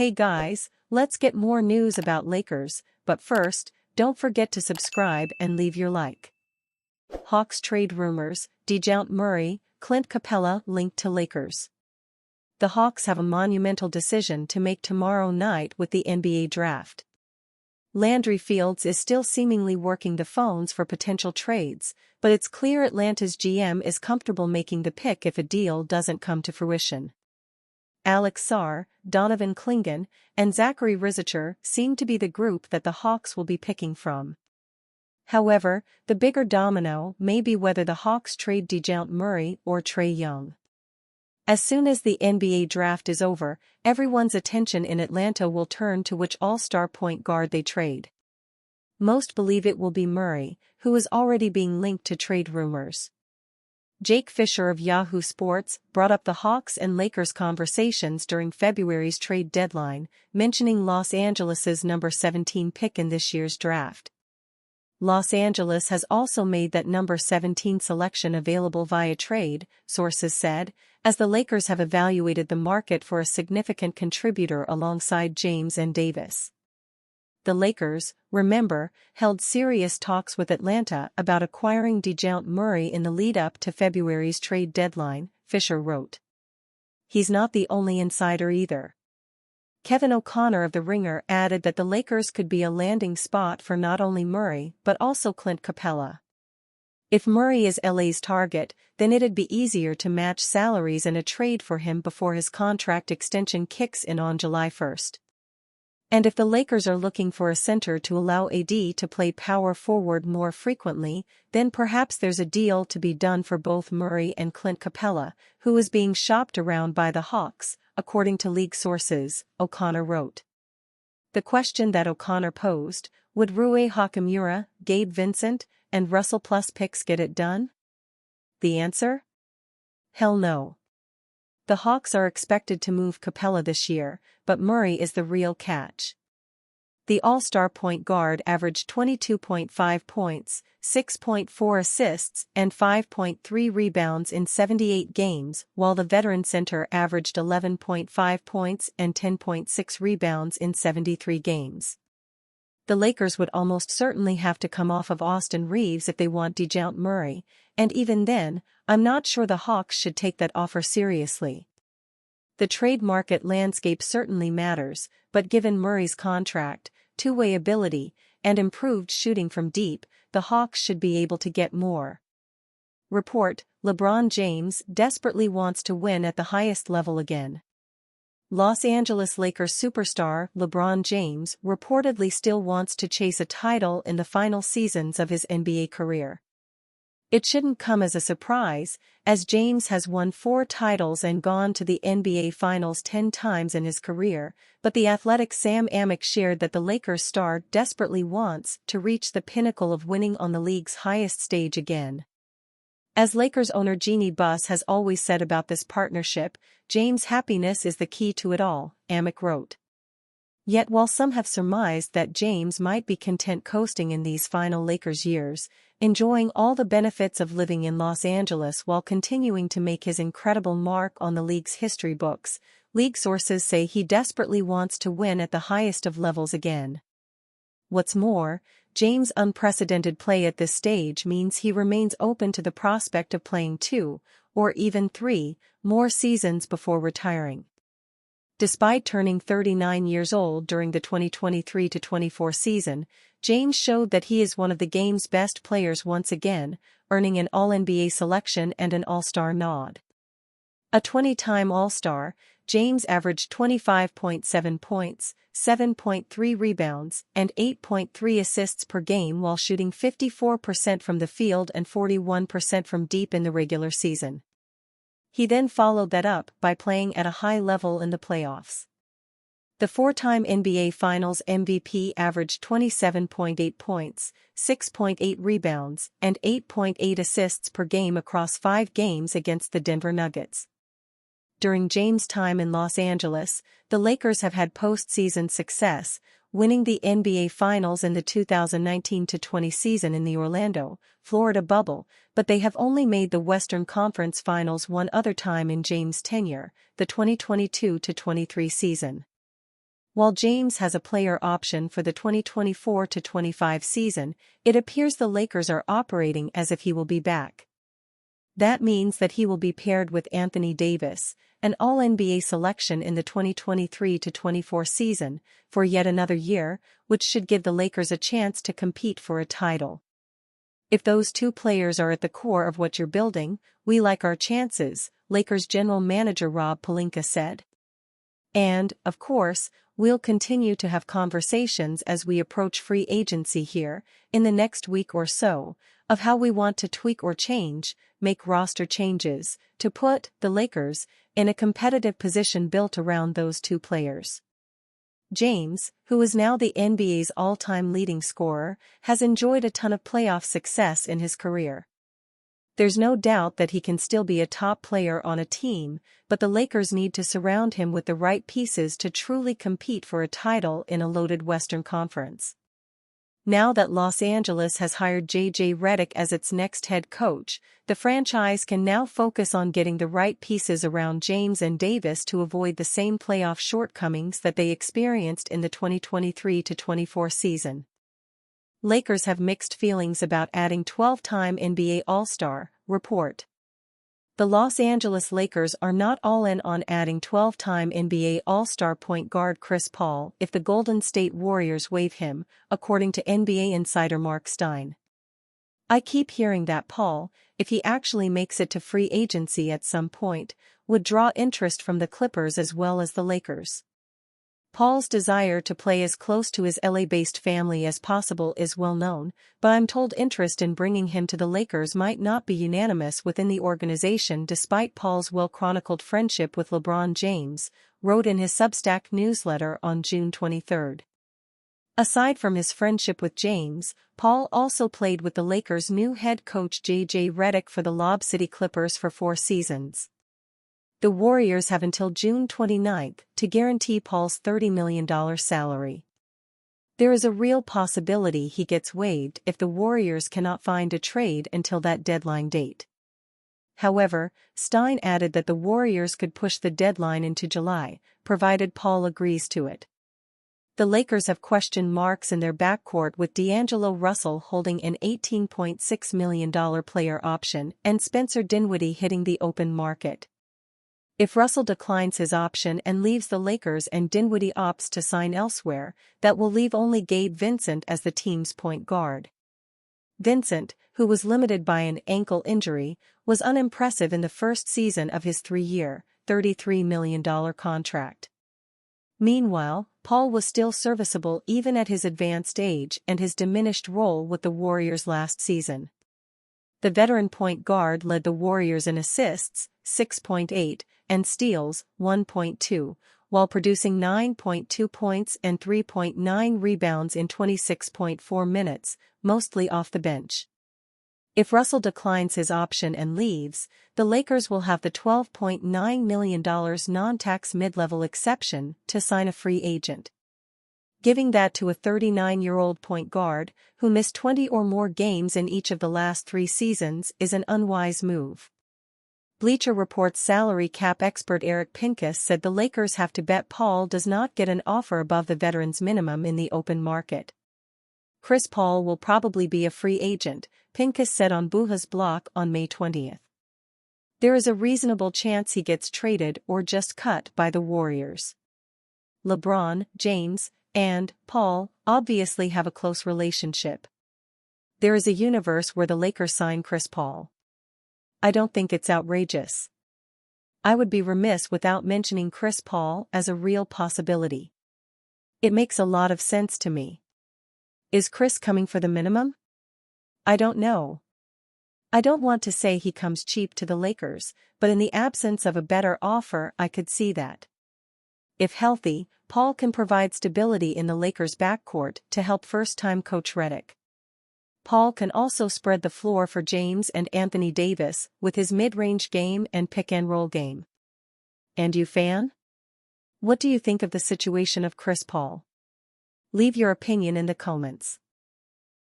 Hey guys, let's get more news about Lakers, but first, don't forget to subscribe and leave your like. Hawks trade rumors, DeJounte Murray, Clint Capella linked to Lakers. The Hawks have a monumental decision to make tomorrow night with the NBA draft. Landry Fields is still seemingly working the phones for potential trades, but it's clear Atlanta's GM is comfortable making the pick if a deal doesn't come to fruition. Alex Sarr, Donovan Clingan, and Zachary Rizicher seem to be the group that the Hawks will be picking from. However, the bigger domino may be whether the Hawks trade DeJounte Murray or Trae Young. As soon as the NBA draft is over, everyone's attention in Atlanta will turn to which all-star point guard they trade. Most believe it will be Murray, who is already being linked to trade rumors. Jake Fisher of Yahoo Sports brought up the Hawks and Lakers conversations during February's trade deadline, mentioning Los Angeles' number 17 pick in this year's draft. Los Angeles has also made that number 17 selection available via trade, sources said, as the Lakers have evaluated the market for a significant contributor alongside James and Davis. The Lakers, remember, held serious talks with Atlanta about acquiring DeJounte Murray in the lead-up to February's trade deadline, Fisher wrote. He's not the only insider either. Kevin O'Connor of The Ringer added that the Lakers could be a landing spot for not only Murray but also Clint Capella. If Murray is LA's target, then it'd be easier to match salaries in a trade for him before his contract extension kicks in on July 1st. And if the Lakers are looking for a center to allow AD to play power forward more frequently, then perhaps there's a deal to be done for both Murray and Clint Capella, who is being shopped around by the Hawks, according to league sources, O'Connor wrote. The question that O'Connor posed, would Rui Hachimura, Gabe Vincent, and Russell Plus picks get it done? The answer? Hell no. The Hawks are expected to move Capella this year, but Murray is the real catch. The all-star point guard averaged 22.5 points, 6.4 assists, and 5.3 rebounds in 78 games, while the veteran center averaged 11.5 points and 10.6 rebounds in 73 games. The Lakers would almost certainly have to come off of Austin Reaves if they want DeJounte Murray, and even then, I'm not sure the Hawks should take that offer seriously. The trade market landscape certainly matters, but given Murray's contract, two-way ability, and improved shooting from deep, the Hawks should be able to get more. Report: LeBron James desperately wants to win at the highest level again. Los Angeles Lakers superstar LeBron James reportedly still wants to chase a title in the final seasons of his NBA career. It shouldn't come as a surprise, as James has won 4 titles and gone to the NBA Finals 10 times in his career, but the Athletic's Sam Amick shared that the Lakers star desperately wants to reach the pinnacle of winning on the league's highest stage again. As Lakers owner Jeannie Buss has always said about this partnership, James' happiness is the key to it all, Amick wrote. Yet while some have surmised that James might be content coasting in these final Lakers years, enjoying all the benefits of living in Los Angeles while continuing to make his incredible mark on the league's history books, league sources say he desperately wants to win at the highest of levels again. What's more, James' unprecedented play at this stage means he remains open to the prospect of playing 2, or even 3, more seasons before retiring. Despite turning 39 years old during the 2023-24 season, James showed that he is one of the game's best players once again, earning an All-NBA selection and an All-Star nod. A 20-time All-Star, James averaged 25.7 points, 7.3 rebounds, and 8.3 assists per game while shooting 54% from the field and 41% from deep in the regular season. He then followed that up by playing at a high level in the playoffs. The 4-time NBA Finals MVP averaged 27.8 points, 6.8 rebounds, and 8.8 assists per game across 5 games against the Denver Nuggets. During James' time in Los Angeles, the Lakers have had postseason success, winning the NBA Finals in the 2019-20 season in the Orlando, Florida bubble, but they have only made the Western Conference Finals one other time in James' tenure, the 2022-23 season. While James has a player option for the 2024-25 season, it appears the Lakers are operating as if he will be back. That means that he will be paired with Anthony Davis, an All-NBA selection in the 2023-24 season, for yet another year, which should give the Lakers a chance to compete for a title. If those two players are at the core of what you're building, we like our chances, Lakers general manager Rob Pelinka said. And, of course, we'll continue to have conversations as we approach free agency here, in the next week or so, of how we want to tweak or make roster changes, to put the Lakers in a competitive position built around those two players. James, who is now the NBA's all-time leading scorer, has enjoyed a ton of playoff success in his career. There's no doubt that he can still be a top player on a team, but the Lakers need to surround him with the right pieces to truly compete for a title in a loaded Western Conference. Now that Los Angeles has hired J.J. Redick as its next head coach, the franchise can now focus on getting the right pieces around James and Davis to avoid the same playoff shortcomings that they experienced in the 2023-24 season. Lakers have mixed feelings about adding 12-time NBA All-Star, report. The Los Angeles Lakers are not all in on adding 12-time NBA All-Star point guard Chris Paul if the Golden State Warriors waive him, according to NBA insider Mark Stein. I keep hearing that Paul, if he actually makes it to free agency at some point, would draw interest from the Clippers as well as the Lakers. Paul's desire to play as close to his LA-based family as possible is well known, but I'm told interest in bringing him to the Lakers might not be unanimous within the organization despite Paul's well-chronicled friendship with LeBron James, wrote in his Substack newsletter on June 23. Aside from his friendship with James, Paul also played with the Lakers' new head coach J.J. Redick for the Lob City Clippers for 4 seasons. The Warriors have until June 29 to guarantee Paul's $30 million salary. There is a real possibility he gets waived if the Warriors cannot find a trade until that deadline date. However, Stein added that the Warriors could push the deadline into July, provided Paul agrees to it. The Lakers have question marks in their backcourt with D'Angelo Russell holding an $18.6 million player option and Spencer Dinwiddie hitting the open market. If Russell declines his option and leaves the Lakers and Dinwiddie opts to sign elsewhere, that will leave only Gabe Vincent as the team's point guard. Vincent, who was limited by an ankle injury, was unimpressive in the first season of his 3-year, $33 million contract. Meanwhile, Paul was still serviceable even at his advanced age and his diminished role with the Warriors last season. The veteran point guard led the Warriors in assists, 6.8, and steals, 1.2, while producing 9.2 points and 3.9 rebounds in 26.4 minutes, mostly off the bench. If Russell declines his option and leaves, the Lakers will have the $12.9 million non-tax mid-level exception to sign a free agent. Giving that to a 39-year-old point guard, who missed 20 or more games in each of the last 3 seasons, is an unwise move. Bleacher Report's salary cap expert Eric Pincus said the Lakers have to bet Paul does not get an offer above the veteran's minimum in the open market. Chris Paul will probably be a free agent, Pincus said on Buha's block on May 20. There is a reasonable chance he gets traded or just cut by the Warriors. LeBron, James, and Paul obviously have a close relationship. There is a universe where the Lakers sign Chris Paul. I don't think it's outrageous. I would be remiss without mentioning Chris Paul as a real possibility. It makes a lot of sense to me. Is Chris coming for the minimum? I don't know. I don't want to say he comes cheap to the Lakers, but in the absence of a better offer I could see that. If healthy, Paul can provide stability in the Lakers' backcourt to help first-time coach Redick. Paul can also spread the floor for James and Anthony Davis with his mid-range game and pick-and-roll game. And you fan? What do you think of the situation of Chris Paul? Leave your opinion in the comments.